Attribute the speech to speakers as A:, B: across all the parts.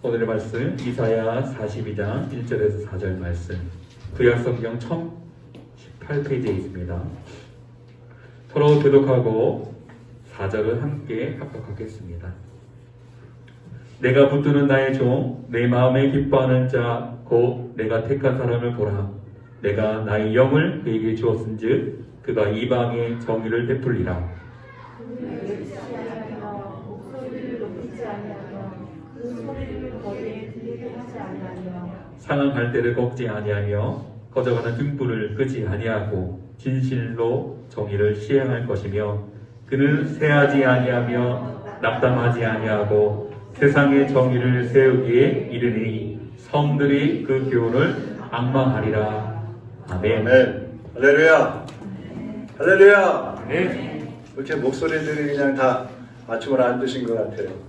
A: 오늘의 말씀 이사야 42장 1절에서 4절 말씀, 구약성경 1018페이지에 있습니다. 서로 교독하고 4절을 함께 합독하겠습니다. 내가 붙드는 나의 종, 내 마음에 기뻐하는 자, 곧 내가 택한 사람을 보라. 내가 나의 영을 그에게 주었은즉 그가 이방의 정의를 베풀리라. 상한 갈대를 꺾지 아니하며 꺼져가는 등불을 끄지 아니하고 진실로 정의를 시행할 것이며 그는 쇠하지 아니하며 낙담하지 아니하고 세상의 정의를 세우기에 이르니 성들이 그 교훈을 앙망하리라. 아멘.
B: 아멘. 할렐루야. 할렐루야.
A: 네.
B: 이렇게 목소리들이 그냥 다 맞춤을 안 두신 것 같아요.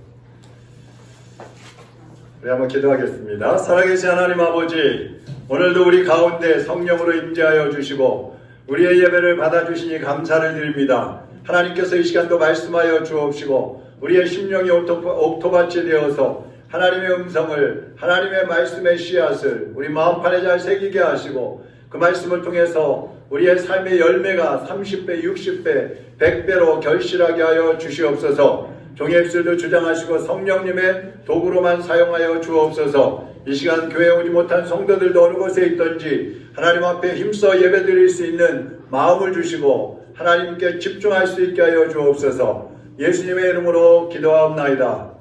B: 우리 한번 기도하겠습니다. 살아계신 하나님 아버지, 오늘도 우리 가운데 성령으로 임재하여 주시고 우리의 예배를 받아주시니 감사를 드립니다. 하나님께서 이 시간도 말씀하여 주옵시고 우리의 심령이 옥토밭이 되어서 하나님의 음성을, 하나님의 말씀의 씨앗을 우리 마음판에 잘 새기게 하시고 그 말씀을 통해서 우리의 삶의 열매가 30배, 60배, 100배로 결실하게 하여 주시옵소서. 종의 입술도 주장하시고 성령님의 도구로만 사용하여 주옵소서. 이 시간 교회에 오지 못한 성도들도 어느 곳에 있든지 하나님 앞에 힘써 예배드릴 수 있는 마음을 주시고 하나님께 집중할 수 있게 하여 주옵소서. 예수님의 이름으로 기도하옵나이다.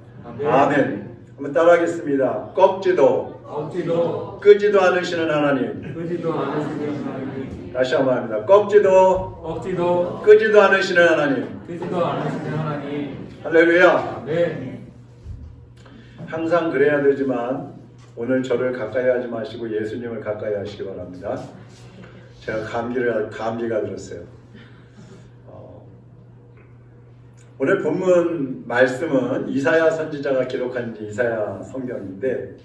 B: 아멘. 한번 따라하겠습니다. 꺾지도 끄지도 않으시는 하나님. 다시 한번 합니다. 꺾지도 끄지도 않으시는 하나님. 할렐루야.
A: 네.
B: 항상 그래야 되지만 오늘 저를 가까이 하지 마시고 예수님을 가까이 하시기 바랍니다. 제가 감기가 들었어요. 오늘 본문 말씀은 이사야 선지자가 기록한 이사야 성경인데,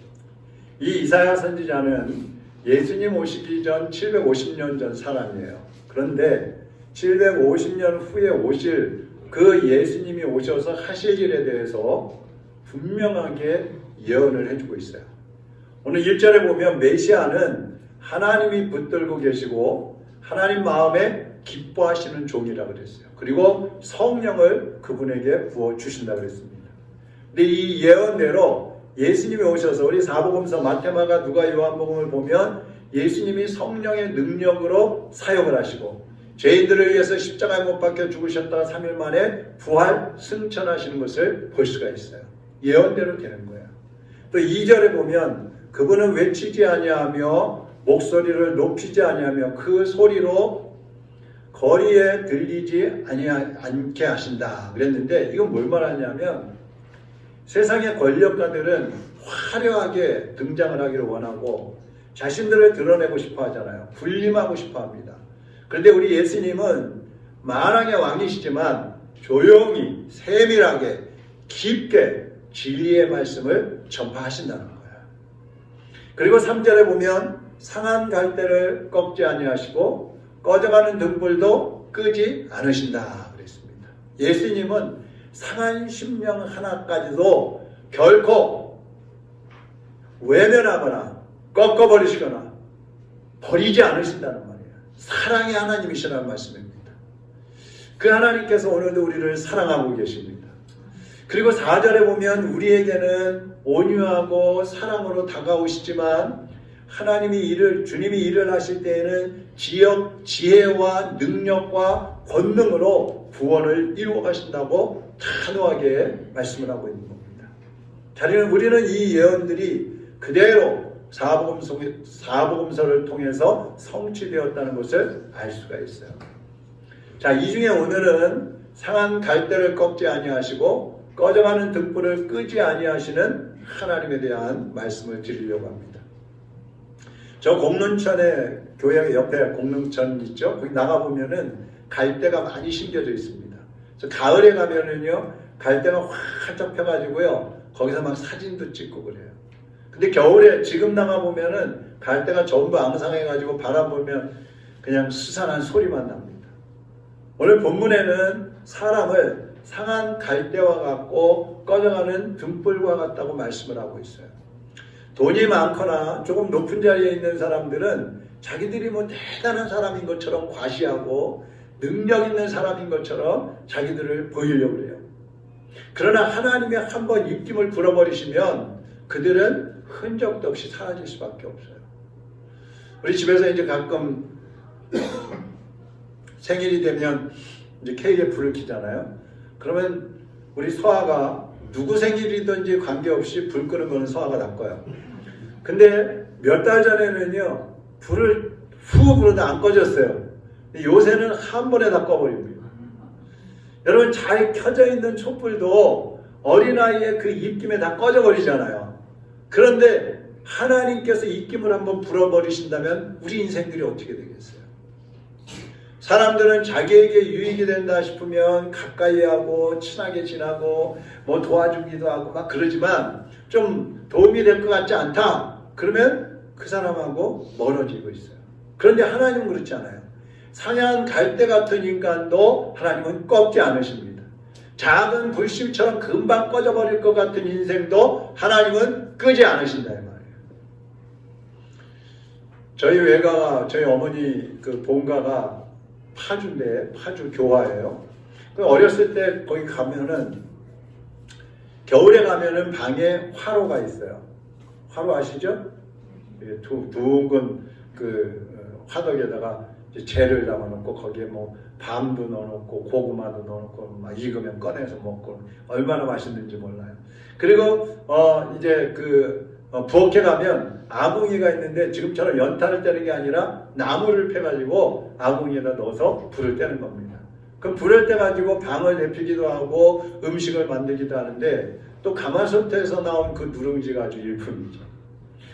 B: 이 이사야 선지자는 예수님 오시기 전 750년 전 사람이에요. 그런데 750년 후에 오실 그 예수님이 오셔서 하실 일에 대해서 분명하게 예언을 해주고 있어요. 오늘 1절에 보면 메시아는 하나님이 붙들고 계시고 하나님 마음에 기뻐하시는 종이라고 그랬어요. 그리고 성령을 그분에게 부어주신다고 그랬습니다. 근데 이 예언대로 예수님이 오셔서 우리 사복음서 마태마가 누가 요한복음을 보면 예수님이 성령의 능력으로 사역을 하시고 죄인들을 위해서 십자가에 못 박혀 죽으셨다가 3일 만에 부활 승천하시는 것을 볼 수가 있어요. 예언대로 되는 거예요. 또 2절에 보면 그분은 외치지 아니하며 목소리를 높이지 아니하며 그 소리로 거리에 들리지 않게 하신다 그랬는데, 이건 뭘 말하냐면 세상의 권력가들은 화려하게 등장을 하기를 원하고 자신들을 드러내고 싶어 하잖아요. 군림하고 싶어 합니다. 그런데 우리 예수님은 만왕의 왕이시지만 조용히 세밀하게 깊게 진리의 말씀을 전파하신다는 거예요. 그리고 3절에 보면 상한 갈대를 꺾지 아니하시고 꺼져가는 등불도 끄지 않으신다 그랬습니다. 예수님은 상한 심령 하나까지도 결코 외면하거나 꺾어버리시거나 버리지 않으신다는 말이에요. 사랑의 하나님이시라는 말씀입니다. 그 하나님께서 오늘도 우리를 사랑하고 계십니다. 그리고 4절에 보면 우리에게는 온유하고 사랑으로 다가오시지만 주님이 일을 하실 때에는 지혜와 능력과 권능으로 구원을 이루어 가신다고 단호하게 말씀을 하고 있는 겁니다. 우리는 이 예언들이 그대로 사복음서를 통해서 성취되었다는 것을 알 수가 있어요. 자, 이 중에 오늘은 상한 갈대를 꺾지 아니하시고 꺼져가는 등불을 끄지 아니하시는 하나님에 대한 말씀을 드리려고 합니다. 저 공릉천에, 교회 옆에 공릉천 있죠? 거기 나가보면은 갈대가 많이 심겨져 있습니다. 그래서 가을에 가면은요, 갈대가 활짝 펴가지고요, 거기서 막 사진도 찍고 그래요. 근데 겨울에 지금 나가보면은 갈대가 전부 앙상해가지고 바람 불면 그냥 수산한 소리만 납니다. 오늘 본문에는 사람을 상한 갈대와 같고 꺼져가는 등불과 같다고 말씀을 하고 있어요. 돈이 많거나 조금 높은 자리에 있는 사람들은 자기들이 뭐 대단한 사람인 것처럼 과시하고 능력 있는 사람인 것처럼 자기들을 보이려고 해요. 그러나 하나님이 한번 입김을 불어버리시면 그들은 흔적도 없이 사라질 수밖에 없어요. 우리 집에서 이제 가끔 생일이 되면 이제 케이크에 불을 켜잖아요. 그러면 우리 서아가 누구 생일이든지 관계없이 불 끄는 거는 서아가 낚아요. 근데 몇 달 전에는요, 불을 후 불어도 안 꺼졌어요. 요새는 한 번에 다 꺼버립니다. 여러분, 잘 켜져 있는 촛불도 어린아이의 그 입김에 다 꺼져버리잖아요. 그런데 하나님께서 입김을 한번 불어버리신다면 우리 인생들이 어떻게 되겠어요? 사람들은 자기에게 유익이 된다 싶으면 가까이 하고 친하게 지나고 뭐 도와주기도 하고 막 그러지만 좀 도움이 될 것 같지 않다. 그러면 그 사람하고 멀어지고 있어요. 그런데 하나님은 그렇지 않아요. 상한 갈대 같은 인간도 하나님은 꺾지 않으십니다. 작은 불씨처럼 금방 꺼져버릴 것 같은 인생도 하나님은 끄지 않으신다 이 말이에요. 저희 외가가, 저희 어머니 그 본가가 파주인데, 파주 교화예요. 어렸을 때 거기 가면은, 겨울에 가면은 방에 화로가 있어요. 화로 아시죠? 둥근 그 화덕에다가 재를 담아놓고 거기에 뭐 밤도 넣어놓고 고구마도 넣어놓고 막 익으면 꺼내서 먹고 얼마나 맛있는지 몰라요. 그리고 이제 부엌에 가면 아궁이가 있는데 지금처럼 연탄을 떼는 게 아니라 나무를 패가지고 아궁이에다 넣어서 불을 떼는 겁니다. 그럼 불을 떼가지고 방을 데피기도 하고 음식을 만들기도 하는데 또 가마솥에서 나온 그 누룽지가 아주 일품이죠.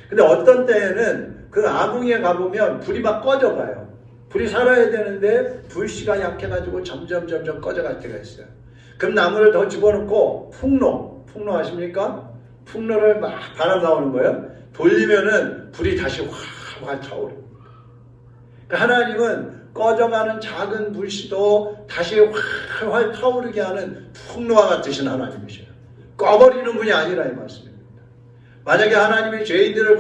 B: 근데 어떤 때에는 그 아궁이에 가보면 불이 막 꺼져가요. 불이 살아야 되는데 불씨가 약해가지고 점점 꺼져갈 때가 있어요. 그럼 나무를 더 집어넣고 풍로 아십니까? 풍로를 막 바람 나오는 거예요. 돌리면은 불이 다시 활활 타오릅니다. 그러니까 하나님은 꺼져가는 작은 불씨도 다시 활활 타오르게 하는 풍로와 같으신 하나님이셔요. 꺼버리는 분이 아니라 이 말씀입니다. 만약에 하나님이 죄인들을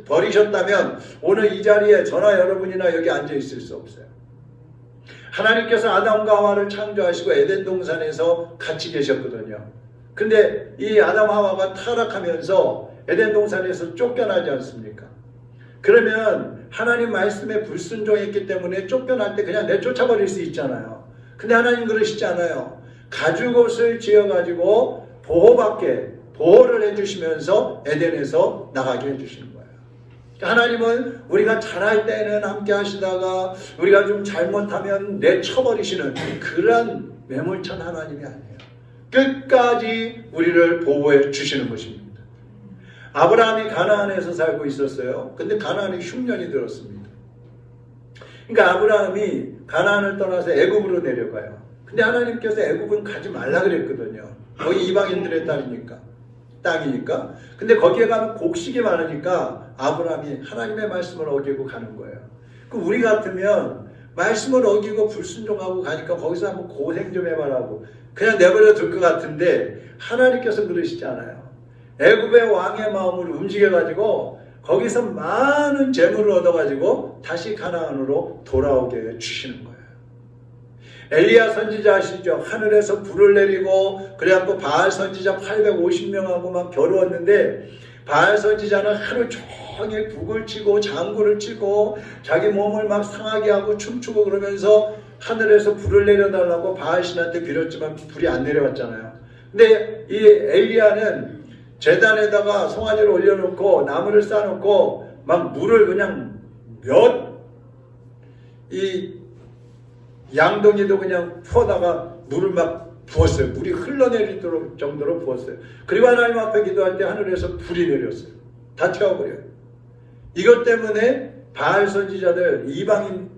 B: 버리셨다면 오늘 이 자리에 저나 여러분이나 여기 앉아 있을 수 없어요. 하나님께서 아담과 하와를 창조하시고 에덴 동산에서 같이 계셨거든요. 근데 이 아담 하와가 타락하면서 에덴 동산에서 쫓겨나지 않습니까? 그러면 하나님 말씀에 불순종했기 때문에 쫓겨날 때 그냥 내쫓아버릴 수 있잖아요. 근데 하나님 그러시지 않아요. 가죽옷을 지어가지고 보호를 해주시면서 에덴에서 나가게 해주시는 거예요. 하나님은 우리가 잘할 때는 함께 하시다가 우리가 좀 잘못하면 내쳐버리시는 그런 매몰찬 하나님이 아니에요. 끝까지 우리를 보호해 주시는 것입니다. 아브라함이 가나안에서 살고 있었어요. 근데 가나안에 흉년이 들었습니다. 그러니까 아브라함이 가나안을 떠나서 애굽으로 내려가요. 근데 하나님께서 애굽은 가지 말라 그랬거든요. 거기 이방인들의 땅이니까. 근데 거기에 가면 곡식이 많으니까 아브라함이 하나님의 말씀을 어기고 가는 거예요. 그럼 우리 같으면 말씀을 어기고 불순종하고 가니까 거기서 한번 고생 좀 해봐라고 그냥 내버려 둘 것 같은데 하나님께서 그러시지 않아요. 애굽의 왕의 마음을 움직여가지고 거기서 많은 재물을 얻어가지고 다시 가나안으로 돌아오게 해주시는 거예요. 엘리야 선지자 아시죠? 하늘에서 불을 내리고 그래갖고 바알 선지자 850명하고 막 겨루었는데 바알 선지자는 하루 종일 북을 치고 장구를 치고 자기 몸을 막 상하게 하고 춤추고 그러면서 하늘에서 불을 내려달라고 바알 신한테 빌었지만 불이 안 내려왔잖아요. 근데 이 엘리야는 제단에다가 송아지를 올려놓고 나무를 쌓아놓고 막 물을 그냥 이 양동이도 그냥 부어다가 물을 막 부었어요. 물이 흘러내릴 정도로 부었어요. 그리고 하나님 앞에 기도할 때 하늘에서 불이 내렸어요. 다 태워버려요. 이것 때문에 바알 선지자들,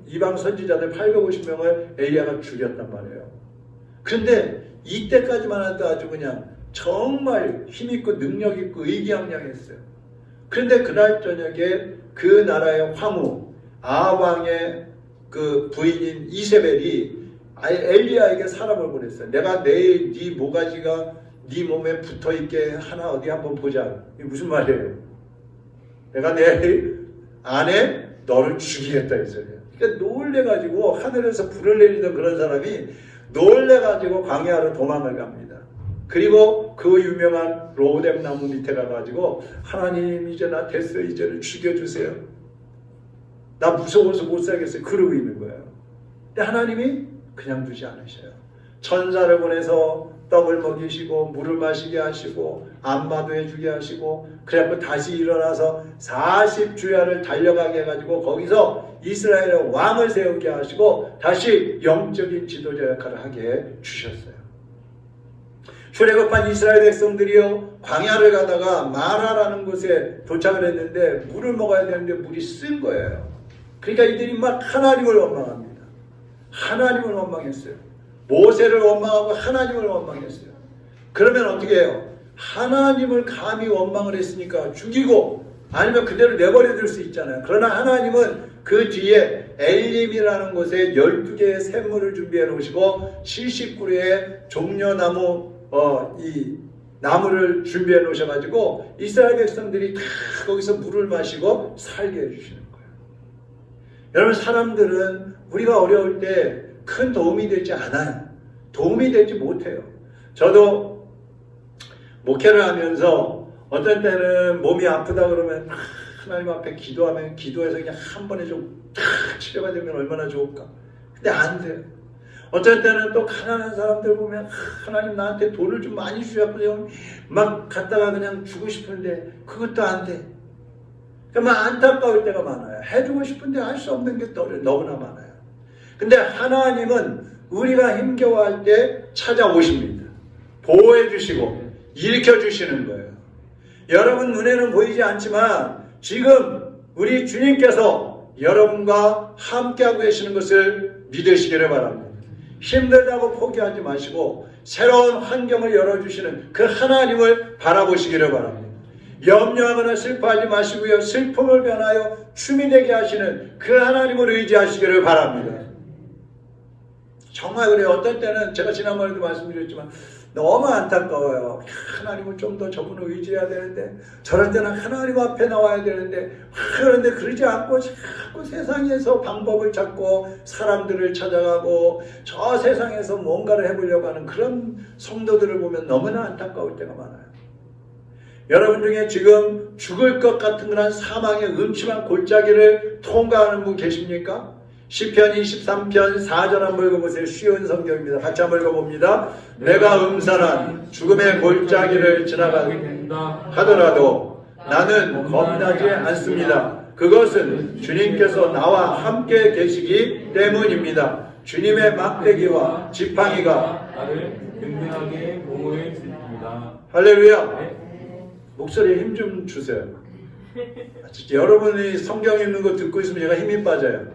B: 이방 선지자들 850명을 엘리야가 죽였단 말이에요. 그런데 이때까지만 해도 아주 그냥 정말 힘있고 능력있고 의기양양했어요. 그런데 그날 저녁에 그 나라의 황후 아합 왕의 그 부인인 이세벨이 엘리야에게 사람을 보냈어요. 내가 내일 네 모가지가 네 몸에 붙어있게 하나 어디 한번 보자. 이게 무슨 말이에요? 내가 내일 안에 너를 죽이겠다 이 소리야. 그러니까 놀래가지고 하늘에서 불을 내리던 그런 사람이 놀래가지고 광야로 도망을 갑니다. 그리고 그 유명한 로뎀 나무 밑에 가가지고 하나님 이제 나 됐어요. 이제는 죽여주세요. 나 무서워서 못 살겠어요. 그러고 있는 거예요. 근데 하나님이 그냥 두지 않으셔요. 천사를 보내서 떡을 먹이시고 물을 마시게 하시고 안마도 해주게 하시고 그래갖고 다시 일어나서 40주야를 달려가게 해가지고 거기서 이스라엘의 왕을 세우게 하시고 다시 영적인 지도자 역할을 하게 주셨어요. 출애굽한 이스라엘 백성들이요 광야를 가다가 마라라는 곳에 도착을 했는데 물을 먹어야 되는데 물이 쓴 거예요. 그러니까 이들이 막 하나님을 원망합니다. 하나님을 원망했어요. 모세를 원망하고 하나님을 원망했어요. 그러면 어떻게 해요? 하나님을 감히 원망을 했으니까 죽이고 아니면 그대로 내버려 둘 수 있잖아요. 그러나 하나님은 그 뒤에 엘림이라는 곳에 12개의 샘물을 준비해 놓으시고 70그루의 종려나무 이 나무를 준비해 놓으셔가지고 이스라엘 백성들이 다 거기서 물을 마시고 살게 해주시는 거예요. 여러분 사람들은 우리가 어려울 때 큰 도움이 되지 않아요. 도움이 되지 못해요. 저도 목회를 하면서 어떤 때는 몸이 아프다 그러면 하나님 앞에 기도하면 기도해서 그냥 한 번에 좀 치료가 되면 얼마나 좋을까. 근데 안 돼요. 어떤 때는 또 가난한 사람들 보면 하나님 나한테 돈을 좀 많이 주셨고요. 막 갖다가 그냥 주고 싶은데 그것도 안 돼. 그러니까 안타까울 때가 많아요. 해주고 싶은데 할 수 없는 게 너무나 많아요. 근데 하나님은 우리가 힘겨워할 때 찾아오십니다. 보호해 주시고 일으켜 주시는 거예요. 여러분 눈에는 보이지 않지만 지금 우리 주님께서 여러분과 함께하고 계시는 것을 믿으시기를 바랍니다. 힘들다고 포기하지 마시고 새로운 환경을 열어주시는 그 하나님을 바라보시기를 바랍니다. 염려하거나 슬퍼하지 마시고요. 슬픔을 변하여 춤이 되게 하시는 그 하나님을 의지하시기를 바랍니다. 정말 그래요. 어떤 때는 제가 지난번에도 말씀드렸지만 너무 안타까워요. 하나님을 좀 더 저분을 의지해야 되는데 저럴 때는 하나님 앞에 나와야 되는데 그런데 그러지 않고 자꾸 세상에서 방법을 찾고 사람들을 찾아가고 저 세상에서 뭔가를 해보려고 하는 그런 성도들을 보면 너무나 안타까울 때가 많아요. 여러분 중에 지금 죽을 것 같은 그런 사망의 음침한 골짜기를 통과하는 분 계십니까? 시편 23편 4절 한번 읽어보세요. 쉬운 성경입니다. 같이 한번 읽어봅니다. 내가 음산한 죽음의 골짜기를 지나가게 된다 하더라도 나는 겁나지 않습니다. 그것은 주님께서 나와 함께 계시기 때문입니다. 주님의 막대기와 지팡이가
A: 나를 든든하게 보호해 주십니다.
B: 할렐루야.
A: 네.
B: 목소리에 힘 좀 주세요. 여러분이 성경 읽는 거 듣고 있으면 제가 힘이 빠져요.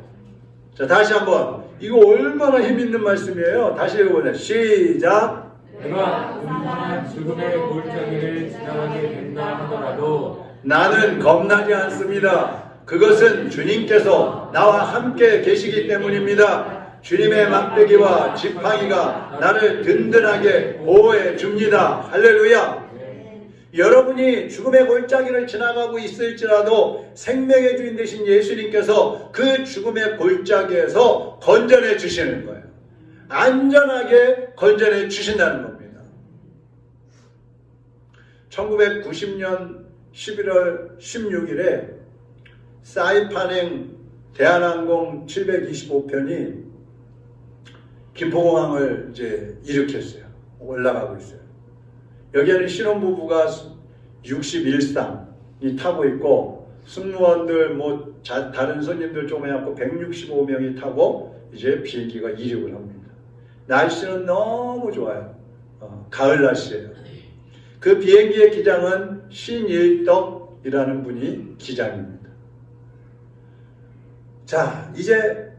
B: 자, 다시 한번. 이거 얼마나 힘 있는 말씀이에요. 다시 읽어보세요. 시작.
A: 내가 음산한 죽음의 골짜기를 지나가게 된다 하더라도
B: 나는 겁나지 않습니다. 그것은 주님께서 나와 함께 계시기 때문입니다. 주님의 막대기와 지팡이가 나를 든든하게 보호해 줍니다. 할렐루야. 여러분이 죽음의 골짜기를 지나가고 있을지라도 생명의 주인 되신 예수님께서 그 죽음의 골짜기에서 건져내 주시는 거예요. 안전하게 건져내 주신다는 겁니다. 1990년 11월 16일에 사이판행 대한항공 725편이 김포공항을 이제 일으켰어요. 올라가고 있어요. 여기에는 신혼부부가 61쌍이 타고 있고 승무원들 다른 손님들 좀 해갖고 165명이 타고 이제 비행기가 이륙을 합니다. 날씨는 너무 좋아요. 가을 날씨예요. 그 비행기의 기장은 신일덕이라는 분이 기장입니다. 자, 이제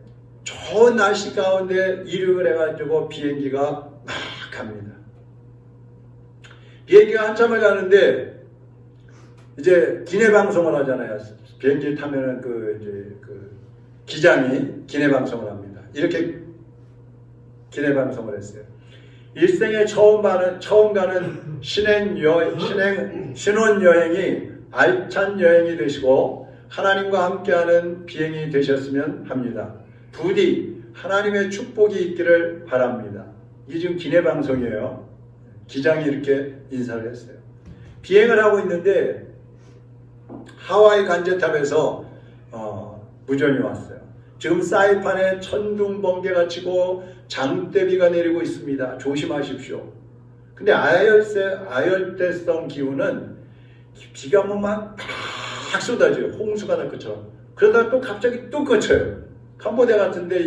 B: 좋은 날씨 가운데 이륙을 해가지고 비행기가 막 갑니다. 비행기가 한참을 가는데 이제 기내 방송을 하잖아요. 비행기 타면은 그 기장이 기내 방송을 합니다. 이렇게 기내 방송을 했어요. 일생에 처음 가는 신혼여행이 알찬 여행이 되시고 하나님과 함께하는 비행이 되셨으면 합니다. 부디 하나님의 축복이 있기를 바랍니다. 이게 지금 기내 방송이에요. 기장이 이렇게 인사를 했어요. 비행을 하고 있는데 하와이 간제탑에서 무전이 왔어요. 지금 사이판에 천둥 번개가 치고 장대비가 내리고 있습니다. 조심하십시오. 근데 아열대성 기후는 비가 오면 막 쏟아져요. 홍수가 날 것처럼. 그러다가 또 갑자기 또 그쳐요. 캄보디아 같은데,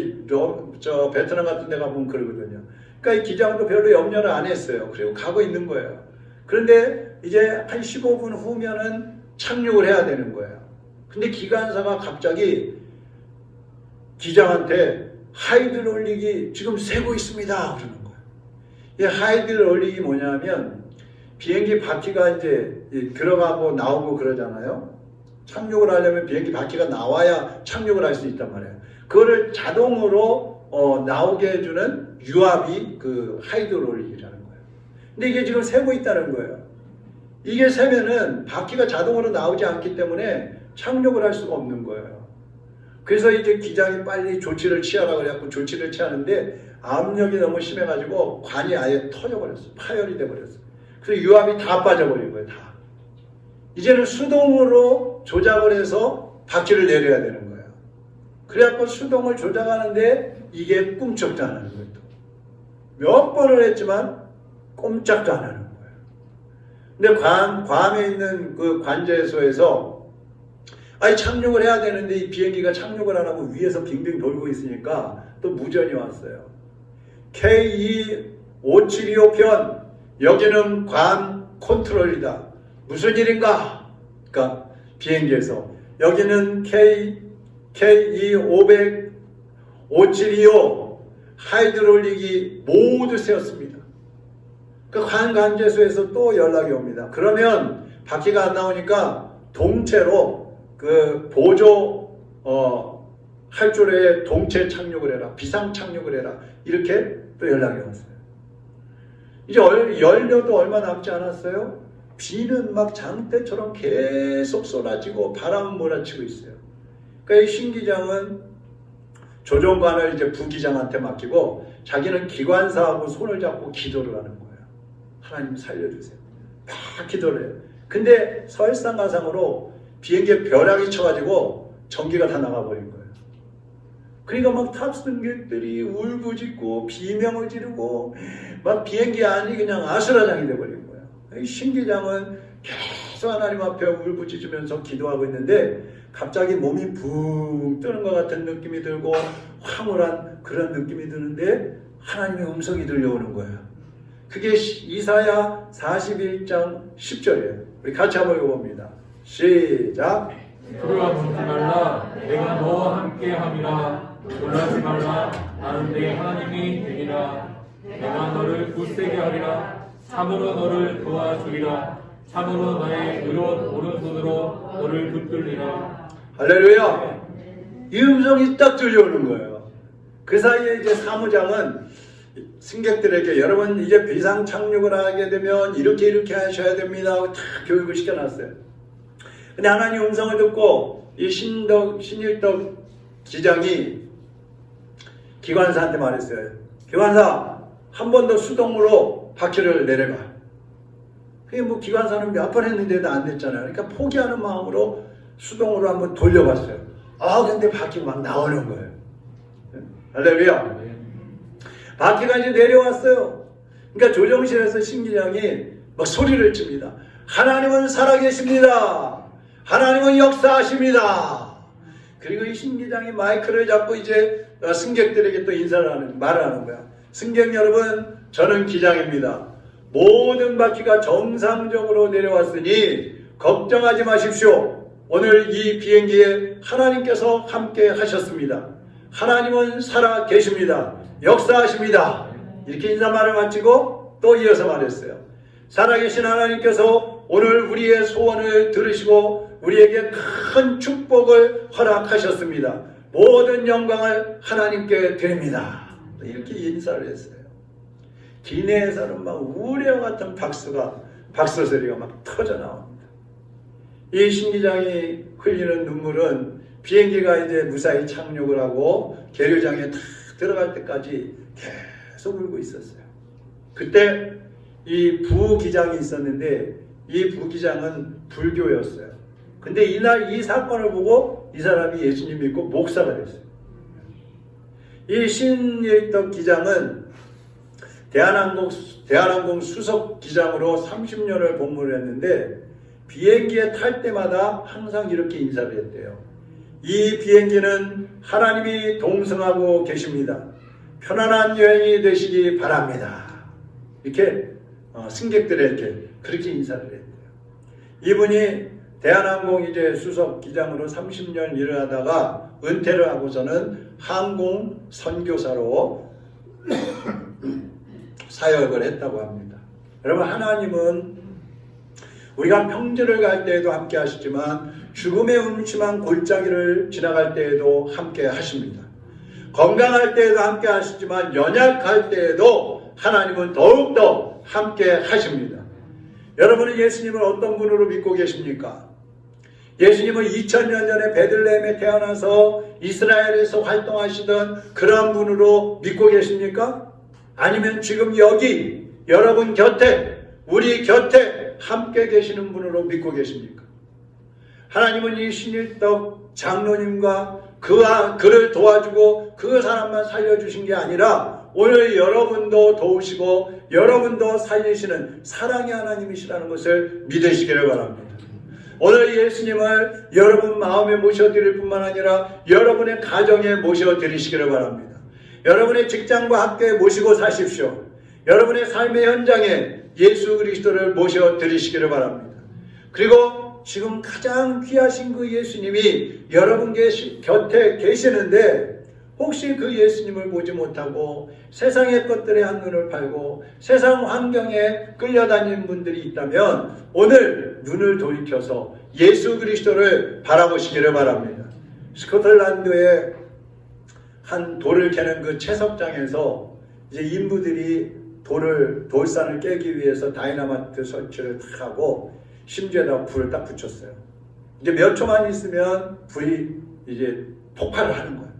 B: 베트남 같은 데 가보면 그러거든요. 그러니까 이 기장도 별로 염려를 안 했어요. 그리고 가고 있는 거예요. 그런데 이제 한 15분 후면은 착륙을 해야 되는 거예요. 근데 기관사가 갑자기 기장한테 하이드롤릭이 지금 새고 있습니다. 그러는 거예요. 이 하이드롤릭이 뭐냐면 비행기 바퀴가 이제 들어가고 나오고 그러잖아요. 착륙을 하려면 비행기 바퀴가 나와야 착륙을 할 수 있단 말이에요. 그거를 자동으로 나오게 해주는 유압이 그 하이드롤릭이라는 거예요. 근데 이게 지금 새고 있다는 거예요. 이게 새면은 바퀴가 자동으로 나오지 않기 때문에 착륙을 할 수가 없는 거예요. 그래서 이제 기장이 빨리 조치를 취하라고 그래갖고 조치를 취하는데 압력이 너무 심해가지고 관이 아예 터져버렸어요. 파열이 돼버렸어요. 그래서 유압이 다 빠져버린 거예요. 다. 이제는 수동으로 조작을 해서 바퀴를 내려야 되는 거예요. 그래갖고 수동을 조작하는데 이게 꿈쩍도 안 하는 거예요. 몇 번을 했지만 꼼짝도 안 하는 거예요. 근데 괌에 있는 그 관제소에서 착륙을 해야 되는데 이 비행기가 착륙을 안 하고 위에서 빙빙 돌고 있으니까 또 무전이 왔어요. K2572편 여기는 괌 컨트롤이다. 무슨 일인가? 그러니까 비행기에서 여기는 K2525 하이드롤릭이 모두 세웠습니다. 그 관제소에서 또 연락이 옵니다. 그러면 바퀴가 안 나오니까 동체로 그 보조 활주로에 동체 착륙을 해라. 비상 착륙을 해라. 이렇게 또 연락이 왔어요. 이제 연료도 얼마 남지 않았어요. 비는 막 장대처럼 계속 쏟아지고 바람은 몰아치고 있어요. 그러니까 이 신기장은 조종관을 이제 부기장한테 맡기고 자기는 기관사하고 손을 잡고 기도를 하는 거예요. 하나님 살려주세요. 막 기도를 해요. 근데 설상가상으로 비행기에 벼락이 쳐가지고 전기가 다 나가버린 거예요. 그러니까 막 탑승객들이 울부짖고 비명을 지르고 막 비행기 안이 그냥 아수라장이 돼버린 거예요. 이 신기장은 계속 하나님 앞에 울부짖으면서 기도하고 있는데 갑자기 몸이 붕 뜨는 것 같은 느낌이 들고 황홀한 그런 느낌이 드는데 하나님의 음성이 들려오는 거예요. 그게 이사야 41장 10절이에요. 우리 같이 한번 읽어봅니다. 시작.
C: 두려워하지 말라. 내가 너와 함께함이라. 놀라지 말라. 나는 내 하나님이 되리라. 내가 너를 굳세게 하리라. 참으로 너를 도와주리라. 참으로 나의 의로운 오른손으로 너를 붙들리라.
B: 할렐루야. 이 음성이 딱 들려오는 거예요. 그 사이에 이제 사무장은 승객들에게 여러분 이제 비상 착륙을 하게 되면 이렇게 하셔야 됩니다 하고 다 교육을 시켜놨어요. 근데 하나님 음성을 듣고 이 신일덕 기장이 기관사한테 말했어요. 기관사, 한 번 더 수동으로 바퀴를 내려봐. 그게 뭐 기관사는 몇 번 했는데도 안 됐잖아요. 그러니까 포기하는 마음으로 수동으로 한번 돌려봤어요. 근데 바퀴가 막 나오는 거예요. 할렐루야. 바퀴가 이제 내려왔어요. 그러니까 조정실에서 신기장이 막 소리를 칩니다. 하나님은 살아계십니다. 하나님은 역사하십니다. 그리고 이 신기장이 마이크를 잡고 이제 승객들에게 또 말을 하는 거야. 승객 여러분, 저는 기장입니다. 모든 바퀴가 정상적으로 내려왔으니 걱정하지 마십시오. 오늘 이 비행기에 하나님께서 함께 하셨습니다. 하나님은 살아 계십니다. 역사하십니다. 이렇게 인사말을 마치고 또 이어서 말했어요. 살아계신 하나님께서 오늘 우리의 소원을 들으시고 우리에게 큰 축복을 허락하셨습니다. 모든 영광을 하나님께 드립니다. 이렇게 인사를 했어요. 기내에서는 막 우레와 같은 박수 소리가 막 터져 나옵니다. 이 신기장이 흘리는 눈물은 비행기가 이제 무사히 착륙을 하고 계류장에 탁 들어갈 때까지 계속 울고 있었어요. 그때 이 부기장이 있었는데 이 부기장은 불교였어요. 근데 이날 이 사건을 보고 이 사람이 예수님 믿고 목사가 됐어요. 이 신일덕 기장은 대한항공 수석 기장으로 30년을 복무를 했는데 비행기에 탈 때마다 항상 이렇게 인사를 했대요. 이 비행기는 하나님이 동승하고 계십니다. 편안한 여행이 되시기 바랍니다. 이렇게 승객들에게 그렇게 인사를 했대요. 이분이 대한항공 이제 수석 기장으로 30년 일을 하다가 은퇴를 하고서는 항공 선교사로 사역을 했다고 합니다. 여러분, 하나님은 우리가 평지를 갈 때에도 함께 하시지만 죽음의 음침한 골짜기를 지나갈 때에도 함께 하십니다. 건강할 때에도 함께 하시지만 연약할 때에도 하나님은 더욱더 함께 하십니다. 여러분은 예수님을 어떤 분으로 믿고 계십니까? 예수님은 2000년 전에 베들레헴에 태어나서 이스라엘에서 활동하시던 그러한 분으로 믿고 계십니까? 아니면 지금 여기 여러분 곁에 우리 곁에 함께 계시는 분으로 믿고 계십니까? 하나님은 이 신일덕 장로님과 그를 도와주고 그 사람만 살려주신 게 아니라 오늘 여러분도 도우시고 여러분도 살리시는 사랑의 하나님이시라는 것을 믿으시기를 바랍니다. 오늘 예수님을 여러분 마음에 모셔드릴 뿐만 아니라 여러분의 가정에 모셔드리시기를 바랍니다. 여러분의 직장과 학교에 모시고 사십시오. 여러분의 삶의 현장에 예수 그리스도를 모셔드리시기를 바랍니다. 그리고 지금 가장 귀하신 그 예수님이 여러분 곁에 계시는데 혹시 그 예수님을 보지 못하고 세상의 것들에 한눈을 팔고 세상 환경에 끌려다니는 분들이 있다면 오늘 눈을 돌이켜서 예수 그리스도를 바라보시기를 바랍니다. 스코틀랜드의 한 돌을 캐는 그 채석장에서 이제 인부들이 돌산을 깨기 위해서 다이너마이트 설치를 탁 하고 심지어다 불을 딱 붙였어요. 이제 몇 초만 있으면 불이 이제 폭발을 하는 거예요.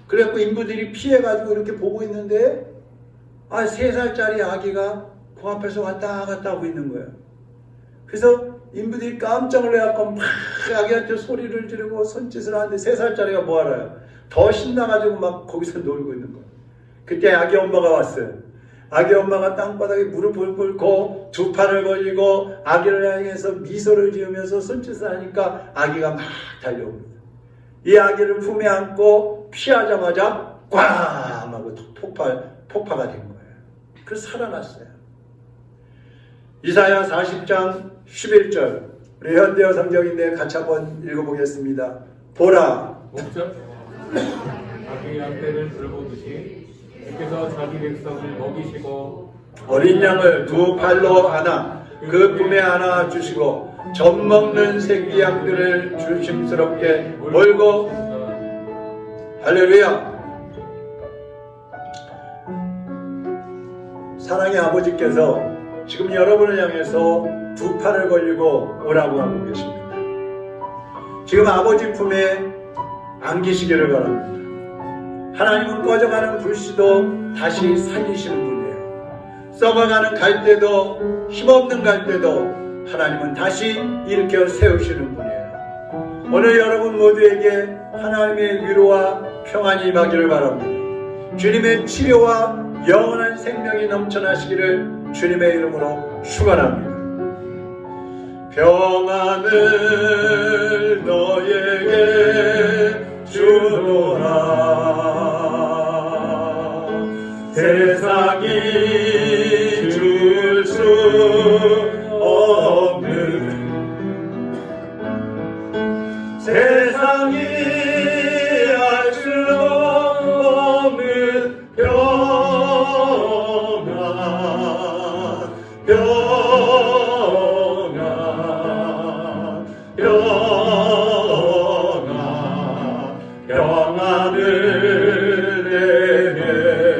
B: 그래갖고 인부들이 피해가지고 이렇게 보고 있는데 3살짜리 아기가 그 앞에서 왔다 갔다 하고 있는 거예요. 그래서 인부들이 깜짝 놀라갖고 막 아기한테 소리를 지르고 손짓을 하는데 3살짜리가 뭐 알아요? 더 신나가지고 막 거기서 놀고 있는 거예요. 그때 아기 엄마가 왔어요. 아기 엄마가 땅바닥에 무릎을 꿇고 두 팔을 벌리고 아기를 향해서 미소를 지으면서 손짓을 하니까 아기가 막 달려옵니다. 이 아기를 품에 안고 피하자마자 꽝 하고 폭파가 된 거예요. 그래서 살아났어요. 이사야 40장 11절 우리 현대어 성경인데 같이 한번 읽어보겠습니다. 보라
C: 목적 자기 양떼를 돌보듯이 주께서 자기 백성을 먹이시고
B: 어린 양을 두 팔로 안아 그 품에 안아 주시고 젖먹는 새끼 양들을 조심스럽게 몰고 할렐루야. 사랑의 아버지께서 지금 여러분을 향해서 두 팔을 벌리고 오라고 하고 계십니다. 지금 아버지 품에 안기시기를 바랍니다. 하나님은 꺼져가는 불씨도 다시 살리시는 분이에요. 썩어가는 갈대도 힘없는 갈대도 하나님은 다시 일으켜 세우시는 분이에요. 오늘 여러분 모두에게 하나님의 위로와 평안이 임하기를 바랍니다. 주님의 치료와 영원한 생명이 넘쳐나시기를 주님의 이름으로 축원합니다. 평안을 너에게 주노라. 세상이 줄 수 없는 세상이 알 수 없는 평안을 내게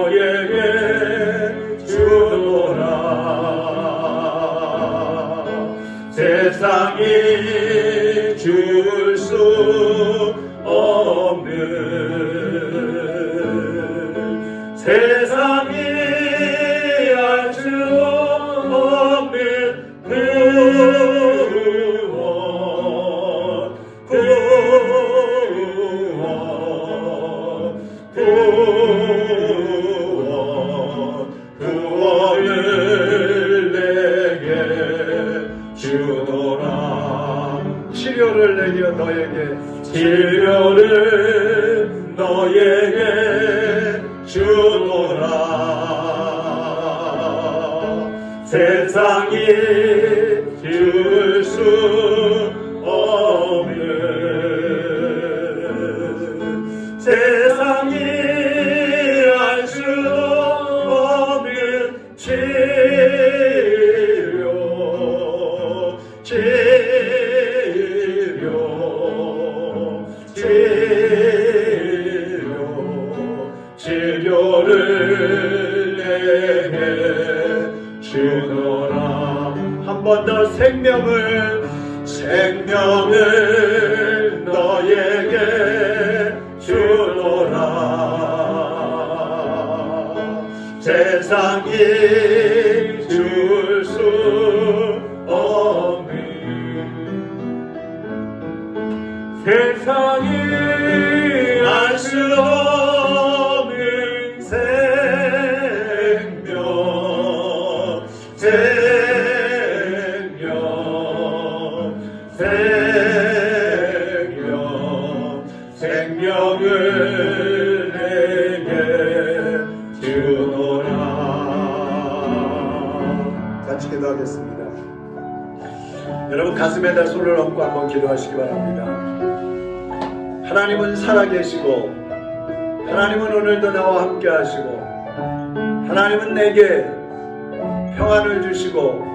B: 너에게 주노라. 세상이 줄 수 없는, 세상이 알 수 없는 구원, 구원을 내게 주노라. 치료를 내게 너에게, 치료를 너에게 주노라. 세상이 줄 수 없는, 세상이 알 수 없는 치료, 치료를 내게 주노라. 한 번 더 생명을 너에게 주노라. 세상이 줄 수 없는, 세상이 알 수 없는 생명, 생명을 내게 주노라. 같이 기도하겠습니다. 여러분 가슴에다 손을 얹고 한번 기도하시기 바랍니다. 하나님은 살아계시고, 하나님은 오늘도 나와 함께 하시고, 하나님은 내게 평안을 주시고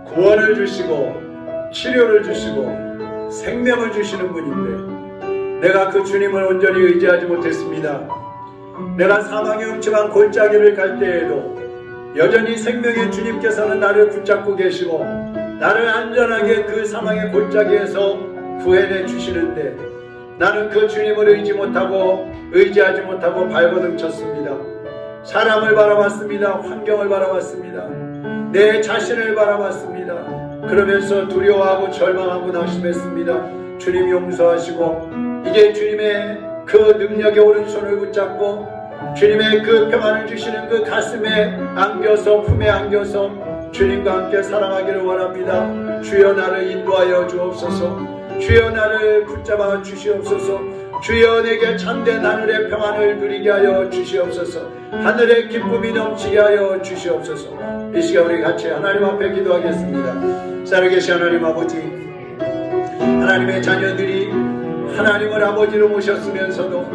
B: 구원을 주시고 치료를 주시고 생명을 주시는 분인데, 내가 그 주님을 온전히 의지하지 못했습니다. 내가 사망의 음침한 골짜기를 갈 때에도 여전히 생명의 주님께서는 나를 붙잡고 계시고 나를 안전하게 그 사망의 골짜기에서 구해내 주시는데, 나는 그 주님을 의지하지 못하고 발버둥 쳤습니다. 사람을 바라봤습니다. 환경을 바라봤습니다. 내 자신을 바라봤습니다. 그러면서 두려워하고 절망하고 낙심했습니다. 주님 용서하시고 이제 주님의 그 능력의 오른손을 붙잡고 주님의 그 평안을 주시는 그 가슴에 안겨서, 품에 안겨서 주님과 함께 사랑하기를 원합니다. 주여 나를 인도하여 주옵소서. 주여 나를 붙잡아 주시옵소서. 주여 내게 참된 하늘의 평안을 누리게 하여 주시옵소서. 하늘의 기쁨이 넘치게 하여 주시옵소서. 이 시간 우리 같이 하나님 앞에 기도하겠습니다. 살아계신 하나님 아버지, 하나님의 자녀들이 하나님을 아버지로 모셨으면서도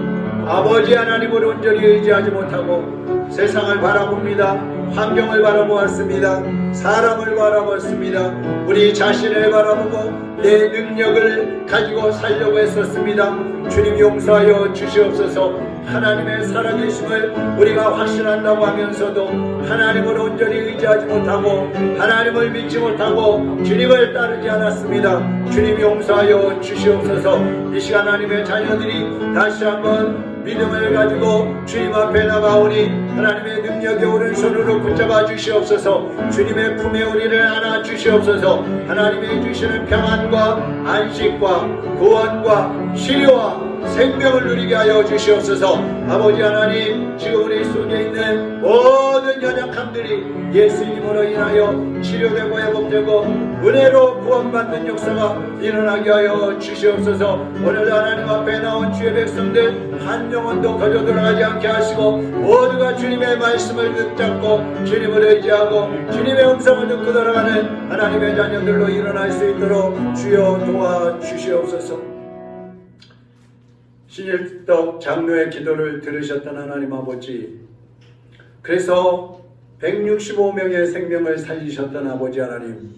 B: 아버지 하나님을 온전히 의지하지 못하고 세상을 바라봅니다. 환경을 바라보았습니다. 사람을 바라봤습니다. 우리 자신을 바라보고 내 능력을 가지고 살려고 했었습니다. 주님 용서하여 주시옵소서. 하나님의 살아계심을 우리가 확신한다고 하면서도 하나님을 온전히 의지하지 못하고 하나님을 믿지 못하고 주님을 따르지 않았습니다. 주님 용서하여 주시옵소서. 이 시간 하나님의 자녀들이 다시 한번 믿음을 가지고 주님 앞에 나가오니 하나님의 능력의 오른손으로 붙잡아 주시옵소서. 주님의 품에 우리를 안아 주시옵소서. 하나님의 주시는 평안과 안식과 구원과 치료와 생명을 누리게 하여 주시옵소서. 아버지 하나님, 지금 우리 속에 있는 모든 연약함들이 예수님으로 인하여 치료되고 회복되고 은혜로 구원받는 역사가 일어나게 하여 주시옵소서. 오늘도 하나님 앞에 나온 주의 백성들 한 영혼도 거저 돌아가지 않게 하시고 모두가 주님의 말씀을 붙잡고 주님을 의지하고 주님의 음성을 듣고 돌아가는 하나님의 자녀들로 일어날 수 있도록 주여 도와주시옵소서. 신일덕 장로의 기도를 들으셨던 하나님 아버지, 그래서 165명의 생명을 살리셨던 아버지 하나님,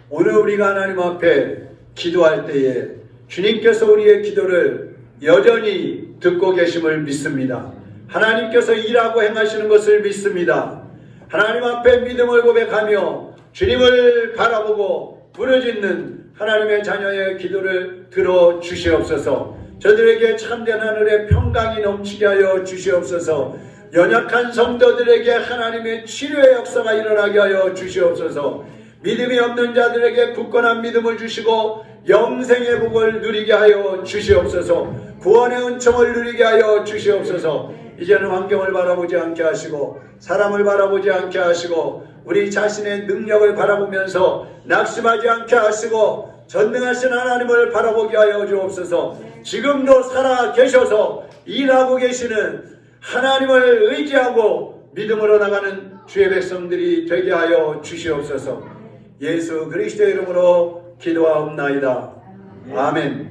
B: 오늘 우리가 하나님 앞에 기도할 때에 주님께서 우리의 기도를 여전히 듣고 계심을 믿습니다. 하나님께서 일하고 행하시는 것을 믿습니다. 하나님 앞에 믿음을 고백하며 주님을 바라보고 부르짖는 하나님의 자녀의 기도를 들어주시옵소서. 저들에게 참된 하늘의 평강이 넘치게 하여 주시옵소서. 연약한 성도들에게 하나님의 치료의 역사가 일어나게 하여 주시옵소서. 믿음이 없는 자들에게 굳건한 믿음을 주시고 영생의 복을 누리게 하여 주시옵소서. 구원의 은총을 누리게 하여 주시옵소서. 이제는 환경을 바라보지 않게 하시고 사람을 바라보지 않게 하시고 우리 자신의 능력을 바라보면서 낙심하지 않게 하시고 전능하신 하나님을 바라보게 하여 주옵소서. 지금도 살아 계셔서 일하고 계시는 하나님을 의지하고 믿음으로 나가는 주의 백성들이 되게 하여 주시옵소서. 예수 그리스도의 이름으로 기도하옵나이다. 아멘.